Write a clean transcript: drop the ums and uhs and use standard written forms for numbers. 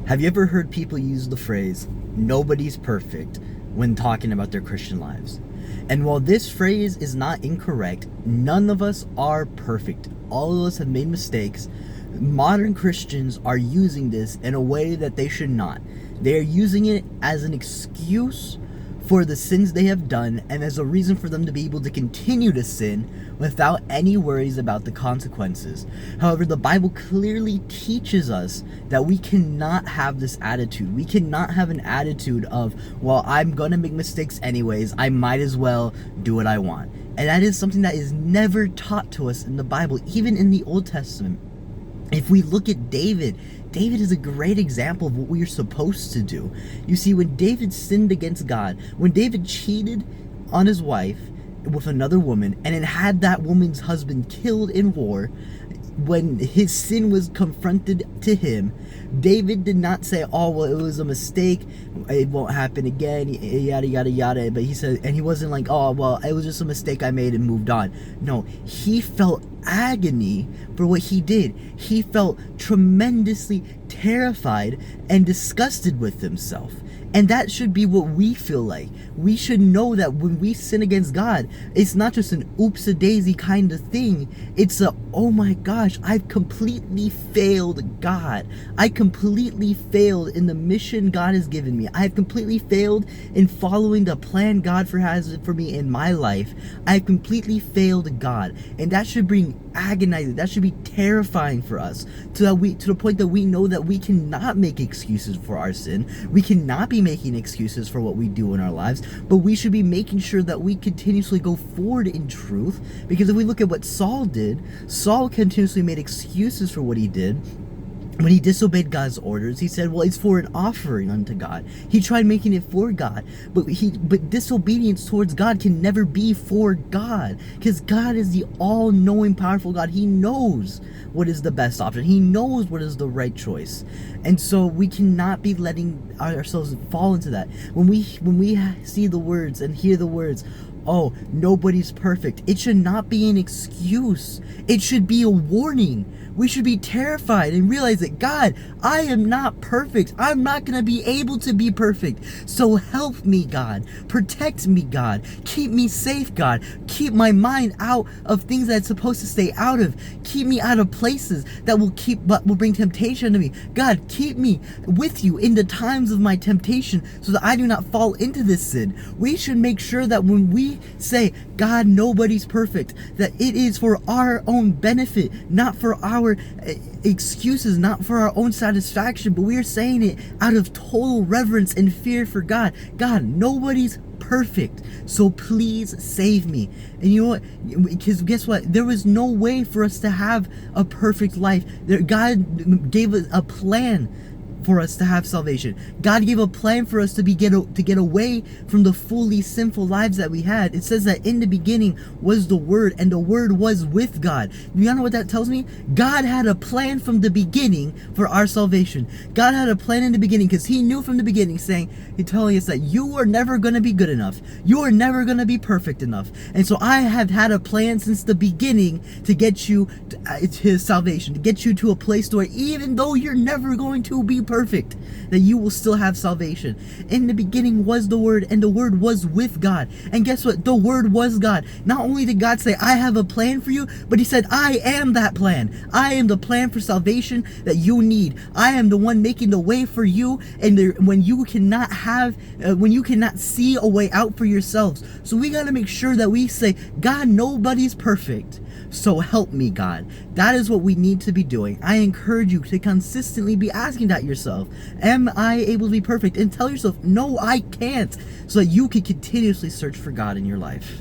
Have you ever heard people use the phrase, nobody's perfect, when talking about their Christian lives? And while this phrase is not incorrect, none of us are perfect. All of us have made mistakes. Modern Christians are using this in a way that they should not. They are using it as an excuse for the sins they have done and as a reason for them to be able to continue to sin without any worries about the consequences. However, the Bible clearly teaches us that we cannot have this attitude. We cannot have an attitude of, well, I'm gonna make mistakes anyways, I might as well do what I want. And that is something that is never taught to us in the Bible, even in the Old Testament. If we look at David is a great example of what we are supposed to do. You see, when David sinned against God, when David cheated on his wife with another woman and then had that woman's husband killed in war, when his sin was confronted to him, David did not say, oh, well, it was a mistake, it won't happen again, yada, yada, yada. But he said, and he wasn't like, oh, well, it was just a mistake I made and moved on. No, he felt agony for what he did. He felt tremendously terrified and disgusted with himself. And that should be what we feel like. We should know that when we sin against God, it's not just an oops-a-daisy kind of thing. It's a, oh my gosh, I've completely failed God. I completely failed in the mission God has given me. I've completely failed in following the plan God has for me in my life. I've completely failed God. And that should bring agonizing, that should be terrifying for us, to the point that we know that we cannot make excuses for our sin. We cannot be making excuses for what we do in our lives, but we should be making sure that we continuously go forward in truth. Because if we look at what Saul did, Saul continuously made excuses for what he did. When he disobeyed God's orders, he said, well, it's for an offering unto God. He tried making it for God, but disobedience towards God can never be for God, because God is the all-knowing, powerful God. He knows what is the best option. He knows what is the right choice. And so we cannot be letting ourselves fall into that. When we see the words and hear the words, oh, nobody's perfect, it should not be an excuse. It should be a warning. We should be terrified and realize that, God, I am not perfect. I'm not going to be able to be perfect. So help me, God. Protect me, God. Keep me safe, God. Keep my mind out of things that it's supposed to stay out of. Keep me out of places that will bring temptation to me. God, keep me with you in the times of my temptation so that I do not fall into this sin. We should make sure that when we say, God, nobody's perfect, that it is for our own benefit, not for our excuses, not for our own satisfaction, but we are saying it out of total reverence and fear for God. God, nobody's perfect, so please save me. And you know what? Because guess what? There was no way for us to have a perfect life. God gave us a plan for us to have salvation. God gave a plan for us to get away from the fully sinful lives that we had. It says that in the beginning was the Word, and the Word was with God. Do you know what that tells me? God had a plan from the beginning for our salvation. God had a plan in the beginning because He knew from the beginning, He's telling us that you are never going to be good enough. You are never going to be perfect enough. And so I have had a plan since the beginning to get you to salvation, to get you to a place where even though you're never going to be perfect, that you will still have salvation. In the beginning was the Word, and the Word was with God. And guess what? The Word was God. Not only did God say, I have a plan for you, but He said, I am that plan. I am the plan for salvation that you need. I am the one making the way for you, and when you cannot see a way out for yourselves. So we got to make sure that we say, God, nobody's perfect, so help me, God. That is what we need to be doing. I encourage you to consistently be asking that yourself. Am I able to be perfect? And tell yourself, no, I can't, so that you can continuously search for God in your life.